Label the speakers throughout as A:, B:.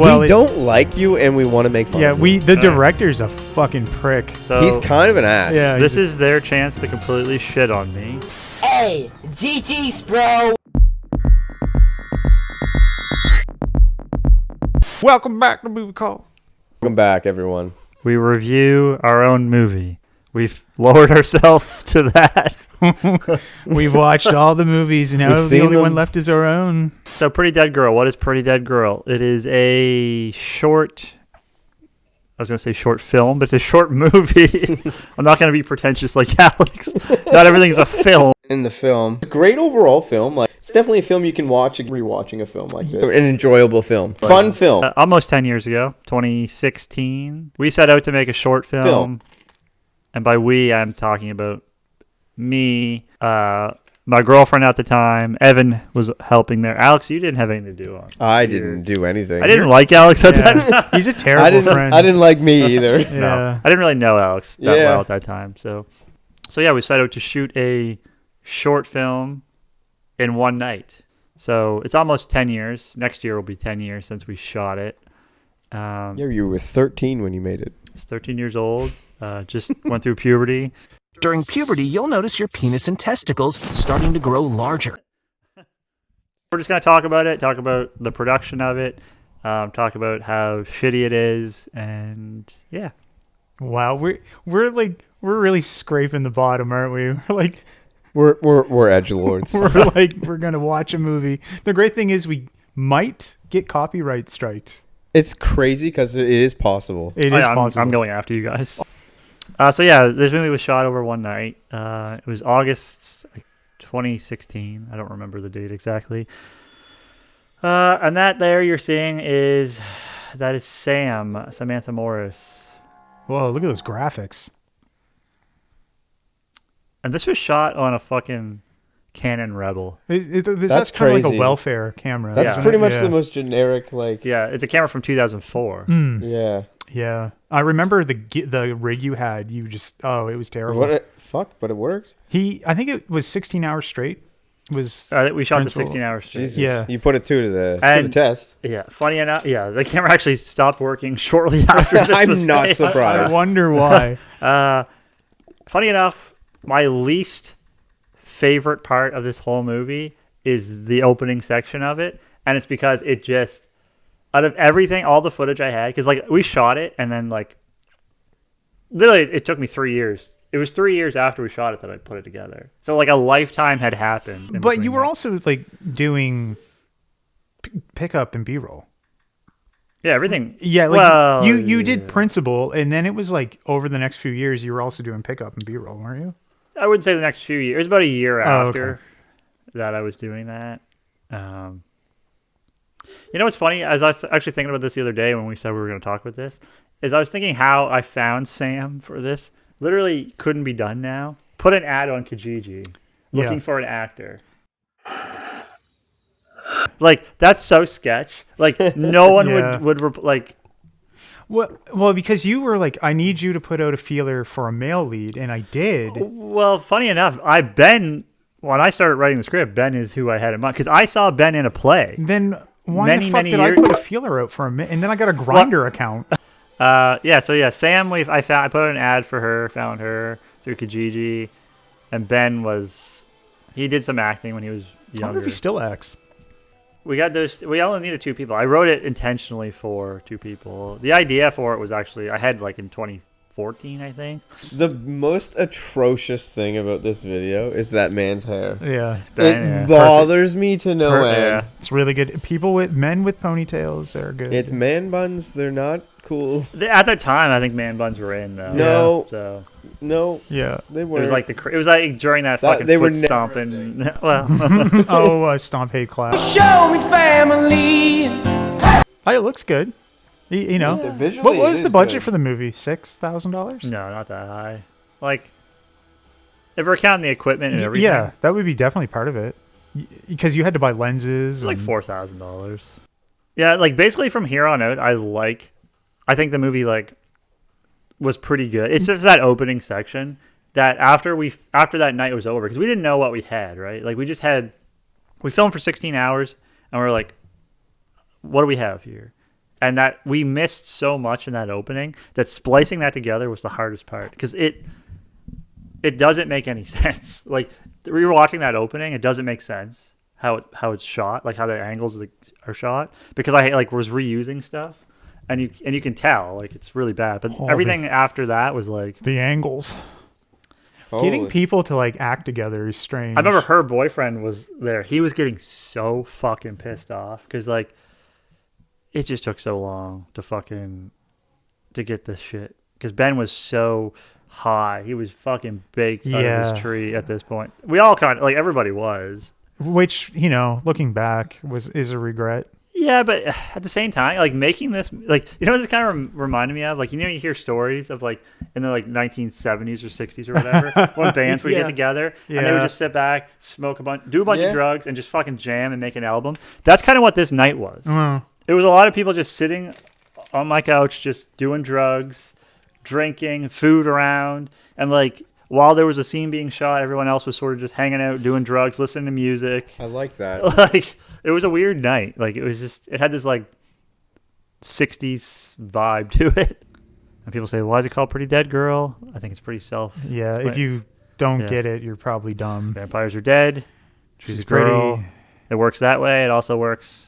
A: Well, we don't like you, and we want to make fun of you.
B: The director's a fucking prick.
C: So
A: he's kind of an ass.
B: Yeah,
C: this is their chance to completely shit on me.
D: Hey, GG's, bro.
B: Welcome back to Movie Call.
A: Welcome back, everyone.
C: We review our own movie. We've lowered ourselves to that.
B: We've watched all the movies, and now the only one left is our own.
C: So, Pretty Dead Girl. What is Pretty Dead Girl? It is a short... I was going to say short film, but it's a short movie. I'm not going to be pretentious like Alex. Not everything's a film.
A: In the film. Great overall film. Like, it's definitely a film you can watch rewatching a film like this. An enjoyable film. Fun film.
C: Almost 10 years ago, 2016, we set out to make a short film. And by we, I'm talking about me, my girlfriend at the time. Evan was helping there. Alex, you didn't have anything to do on.
A: I didn't do anything.
C: I didn't like Alex at that time.
B: He's a terrible friend.
A: I didn't like me either.
B: Yeah.
C: No, I didn't really know Alex that well at that time. So yeah, we set out to shoot a short film in one night. So it's almost 10 years. Next year will be 10 years since we shot it.
A: Yeah, you were 13 when you made it.
C: I was 13 years old. Just went through puberty.
E: During puberty, you'll notice your penis and testicles starting to grow larger.
C: We're just going to talk about it, talk about the production of it, talk about how shitty it is, and yeah.
B: Wow, we're really scraping the bottom, aren't we?
A: We're edgelords.
B: We're gonna watch a movie. The great thing is we might get copyright striked.
A: It's crazy because it is possible.
B: It is possible.
C: I'm going after you guys. So yeah, this movie was shot over one night. It was August 2016. I don't remember the date exactly. And that there you're seeing is Samantha Morris.
B: Whoa, look at those graphics.
C: And this was shot on a fucking Canon Rebel.
B: That's kind of like a welfare camera.
A: That's pretty much the most generic, like...
C: Yeah, it's a camera from 2004.
A: Yeah.
B: Yeah. I remember the rig you had. You just... Oh, it was terrible.
A: But it worked?
B: I think it was 16 hours straight. We
C: shot the 16 hours straight.
A: Jesus.
B: Yeah.
A: You put it to the test.
C: Yeah. Funny enough, the camera actually stopped working shortly after this
A: I'm not surprised.
B: I wonder why.
C: Funny enough, my least favorite part of this whole movie is the opening section of it, and it's because it just, out of everything, all the footage I had, because we shot it, and then literally it took me 3 years. It was 3 years after we shot it that I put it together. So a lifetime had happened.
B: But you were also doing pickup and B-roll.
C: Yeah, everything.
B: Yeah, you did principal, and then it was over the next few years you were also doing pickup and B-roll, weren't you?
C: I wouldn't say the next few years. It was about a year after that I was doing that. You know what's funny? As I was actually thinking about this the other day when we said we were going to talk about this, is I was thinking how I found Sam for this. Literally couldn't be done now. Put an ad on Kijiji looking for an actor. That's so sketch. No one would
B: Well, because you were I need you to put out a feeler for a male lead, and I did.
C: Well, funny enough, when I started writing the script, Ben is who I had in mind, because I saw Ben in a play.
B: Then why the fuck did I put a feeler out for a minute, and then I got a Grindr account?
C: Sam, I put out an ad for her, found her through Kijiji, and Ben he did some acting when he was younger.
B: I wonder if he still acts.
C: We only needed 2 people. I wrote it intentionally for 2 people. The idea for it was actually, I had in 2014, I think.
A: The most atrocious thing about this video is that man's hair.
B: Yeah.
A: It bothers me to no end.
C: Yeah.
B: It's really good. Men with ponytails are good.
A: It's man buns. They're not cool.
C: At that time, I think man buns were in, though.
A: No.
C: Yeah, so.
A: No.
B: Yeah.
A: They
C: It
A: weren't.
C: was during that fucking foot stomping. Well.
B: Stomp hate class.
D: Show me family.
B: It looks good. You know.
A: Yeah, visually,
B: what was the budget for the movie? $6,000?
C: No, not that high. If we're counting the equipment and everything.
B: Yeah, that would be definitely part of it. Because you had to buy lenses.
C: It's $4,000. Yeah, basically from here on out, I think the movie was pretty good. It's just that opening section that after that night was over, because we didn't know what we had, right? We filmed for 16 hours, and we're like, what do we have here? and that we missed so much in that opening that splicing that together was the hardest part because it doesn't make any sense. Like we were watching that opening, it doesn't make sense how it's shot, like how the angles are shot, because I like was reusing stuff, and you can tell like it's really bad. But everything after that was like
B: the angles. Getting people to like act together is strange.
C: I remember her boyfriend was there. He was getting so fucking pissed off because like it just took so long to get this shit. Because Ben was so high, he was fucking baked out of his tree at this point. We all kind of like everybody was,
B: which looking back is a regret.
C: Yeah, but at the same time, like making this, like what this kind of reminded me of, like you hear stories of like in the like 1970s or 60s or whatever, when bands would get together and they would just sit back, smoke do a bunch of drugs, and just fucking jam and make an album. That's kind of what this night was. It was a lot of people just sitting on my couch, just doing drugs, drinking, food around, and like while there was a scene being shot, everyone else was sort of just hanging out, doing drugs, listening to music.
A: I like that.
C: Like it was a weird night. Like it had this like 60s vibe to it. And people say, why is it called Pretty Dead Girl? I think it's pretty
B: Yeah, if you don't get it, you're probably dumb.
C: Vampires are dead. She's a girl. Pretty. It works that way. It also works.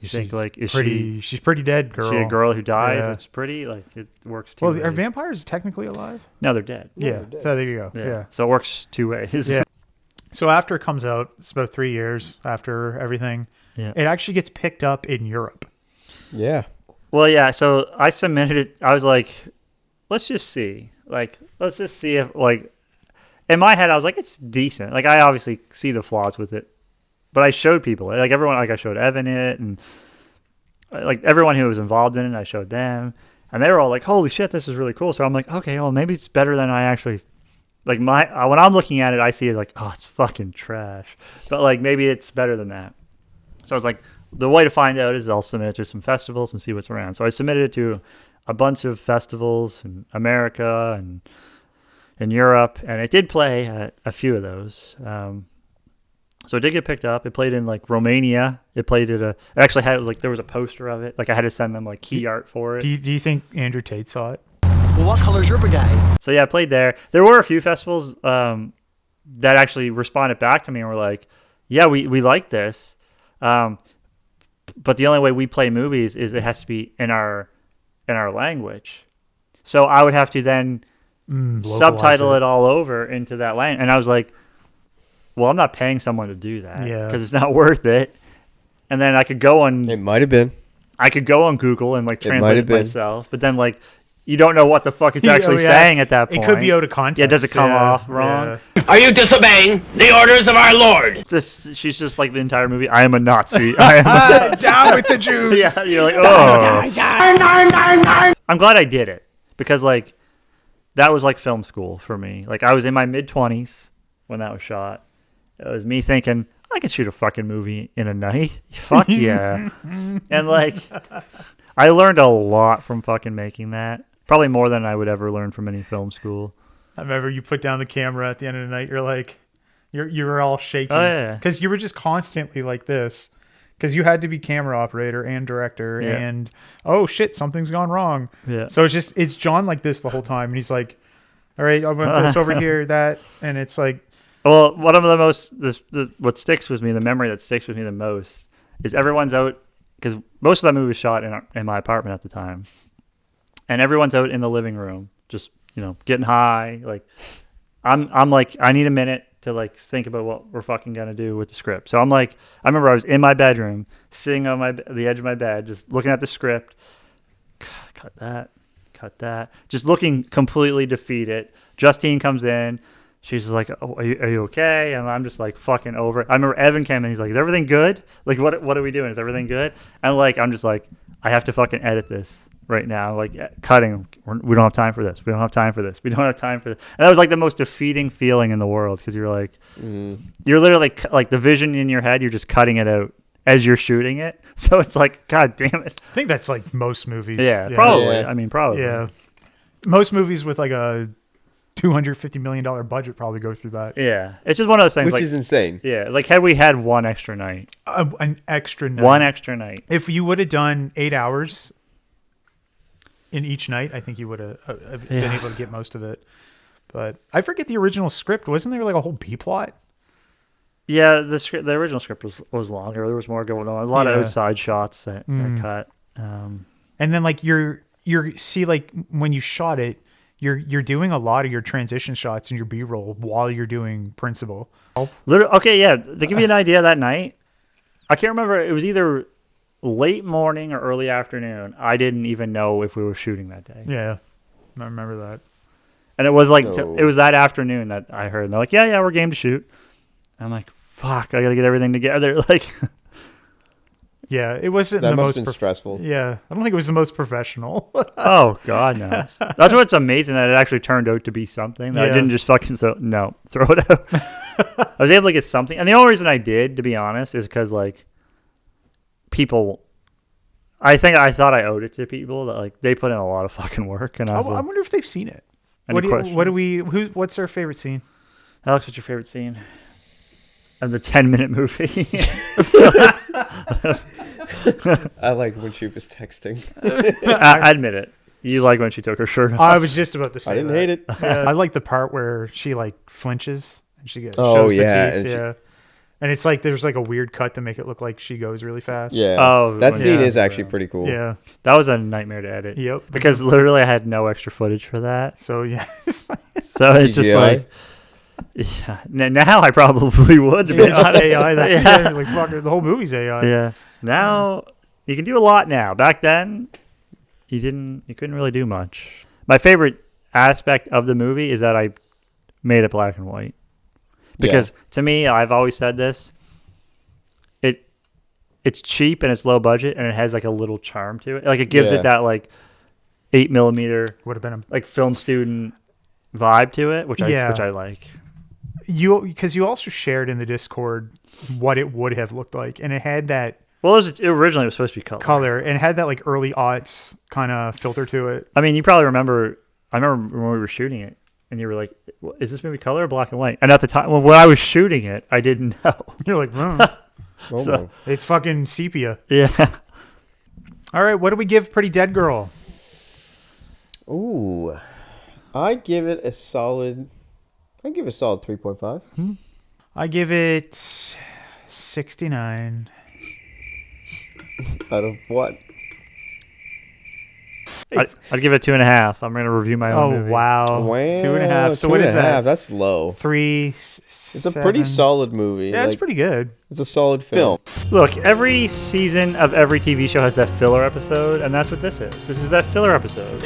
C: You think like
B: she's pretty dead girl.
C: Is she a girl who dies? It's pretty. Like it works two ways.
B: Well, are vampires technically alive?
C: No, they're dead.
B: Yeah.
A: They're dead.
B: So there you go. Yeah.
C: So it works two ways.
B: Yeah. So after it comes out, it's about 3 years after everything. Yeah. It actually gets picked up in Europe.
A: Yeah.
C: Well, yeah. So I submitted it. I was like, let's just see. Like, let's just see if like. In my head, I was like, it's decent. Like, I obviously see the flaws with it, but I showed people it. Like everyone, like I showed Evan it, and like everyone who was involved in it, I showed them, and they were all like, "Holy shit, this is really cool." So I'm like, okay, well, maybe it's better than I actually. Like when I'm looking at it, I see it like, oh, it's fucking trash. But like maybe it's better than that. So I was like, the way to find out is I'll submit it to some festivals and see what's around. So I submitted it to a bunch of festivals in America and in Europe, and it did play at a few of those. So it did get picked up. It played in like Romania. It played at it actually had, it was like there was a poster of it. Like I had to send them like key art for it.
B: Do you think Andrew Tate saw it?
F: Well, what color's your brigade?
C: So yeah, I played there. There were a few festivals that actually responded back to me and were like, yeah, we like this. But the only way we play movies is it has to be in our language. So I would have to then subtitle it all over into that language. And I was like, well, I'm not paying someone to do that because it's not worth it. And then I could go on.
A: It might have been.
C: I could go on Google and like translate it myself. But then like you don't know what the fuck it's actually saying at that point.
B: It could be out of context.
C: Yeah, does it come off wrong?
F: Yeah. Are you disobeying the orders of our Lord?
C: She's just like the entire movie. I am a Nazi. I am
B: down with the Jews.
C: Yeah, you're like, oh. I'm glad I did it because like that was like film school for me. Like I was in my mid-20s when that was shot. It was me thinking, I can shoot a fucking movie in a night. Fuck yeah. And like I learned a lot from fucking making that. Probably more than I would ever learn from any film school.
B: I remember you put down the camera at the end of the night. You're like, you were all shaking.
C: Oh, yeah.
B: Because you were just constantly like this. Because you had to be camera operator and director.
C: Yeah.
B: And, oh, shit, something's gone wrong.
C: Yeah.
B: So it's John like this the whole time. And he's like, all right, I'm going to put this over here, that. And it's like.
C: Well, one of the most, what sticks with me, the memory that sticks with me the most is everyone's out. Because most of that movie was shot in my apartment at the time. And everyone's out in the living room, just, getting high. Like, I'm like, I need a minute to, like, think about what we're fucking going to do with the script. So I'm like, I remember I was in my bedroom, sitting on the edge of my bed, just looking at the script. Cut that. Just looking completely defeated. Justine comes in. She's like, oh, are you okay? And I'm just like fucking over it. I remember Evan came in. He's like, is everything good? Like, what are we doing? Is everything good? And like, I'm just like, I have to fucking edit this right now. Like cutting. We don't have time for this. We don't have time for this. We don't have time for this. And that was like the most defeating feeling in the world. Cause you're like, you're literally like the vision in your head. You're just cutting it out as you're shooting it. So it's like, God damn it.
B: I think that's like most movies.
C: Yeah. Probably.
A: Yeah.
C: I mean, probably.
B: Yeah. Most movies with like a $250 million budget probably go through that.
C: Yeah, it's just one of those things.
A: Which is insane.
C: Yeah, like had we had one extra night.
B: An extra night.
C: One extra night.
B: If you would have done 8 hours in each night, I think you would have been able to get most of it. But I forget the original script. Wasn't there like a whole B plot?
C: Yeah, the original script was longer. There was more going on. There's a lot of outside shots that cut.
B: And then like you're see like when you shot it, you're doing a lot of your transition shots and your B-roll while you're doing principal.
C: Okay, yeah. To give you an idea, that night, I can't remember. It was either late morning or early afternoon. I didn't even know if we were shooting that day.
B: Yeah, I remember that.
C: And it was like it was that afternoon that I heard. And they're like, yeah, we're game to shoot. I'm like, fuck, I gotta get everything together. Like,
B: yeah, it wasn't
A: That
B: the
A: must
B: most
A: have been stressful.
B: Yeah, I don't think it was the most professional.
C: oh god, no. That's what's amazing, that it actually turned out to be something. That I didn't just fucking throw it out. I was able to get something, and the only reason I did, to be honest, is because like people. I thought I owed it to people that like they put in a lot of fucking work, and I
B: wonder if they've seen it.
C: Any
B: What's their favorite scene?
C: Alex, what's your favorite scene of the 10-minute movie?
A: I like when she was texting.
C: I admit it. You like when she took her shirt off.
B: I was just about to say
A: I didn't
B: that.
A: hate it.
B: Yeah. I like the part where she like flinches and she shows the
A: and
B: teeth. And it's like there's like a weird cut to make it look like she goes really fast.
A: Yeah.
C: Oh,
A: that scene
B: yeah.
A: is actually pretty cool.
B: Yeah.
C: That was a nightmare to edit.
B: Yep.
C: Because literally I had no extra footage for that.
B: So yeah.
C: So it's just
A: CGI?
C: like, yeah. Now I probably would. To be
B: Just
C: honest.
B: AI.
C: Yeah.
B: Like fuck, the whole movie's AI.
C: Yeah. Now you can do a lot now. Back then, you couldn't really do much. My favorite aspect of the movie is that I made it black and white. Because to me, I've always said this. It's cheap and it's low budget and it has like a little charm to it. Like it gives it that like 8mm
B: Would have been
C: like film student vibe to it, which I like.
B: because you also shared in the Discord what it would have looked like, and it had that
C: Well, it originally was supposed to be color.
B: and it had that like early aughts kind of filter to it.
C: I mean, you probably remember. I remember when we were shooting it, and you were like, "Is this movie color or black and white?" And at the time, when I was shooting it, I didn't know.
B: You're like,
C: So-
B: it's fucking sepia.
C: Yeah.
B: All right, what do we give Pretty Dead Girl?
A: Ooh, I give it a solid 3.5.
B: I give it 69.
A: Out of what?
C: I'd give it 2.5. I'm going to review my own movie.
B: Wow. 2.5. So what is that?
A: That's low.
B: 3.
A: It's a pretty solid movie.
B: Yeah, it's pretty good.
A: It's a solid film.
C: Look, every season of every TV show has that filler episode, and that's what this is. This is that filler episode.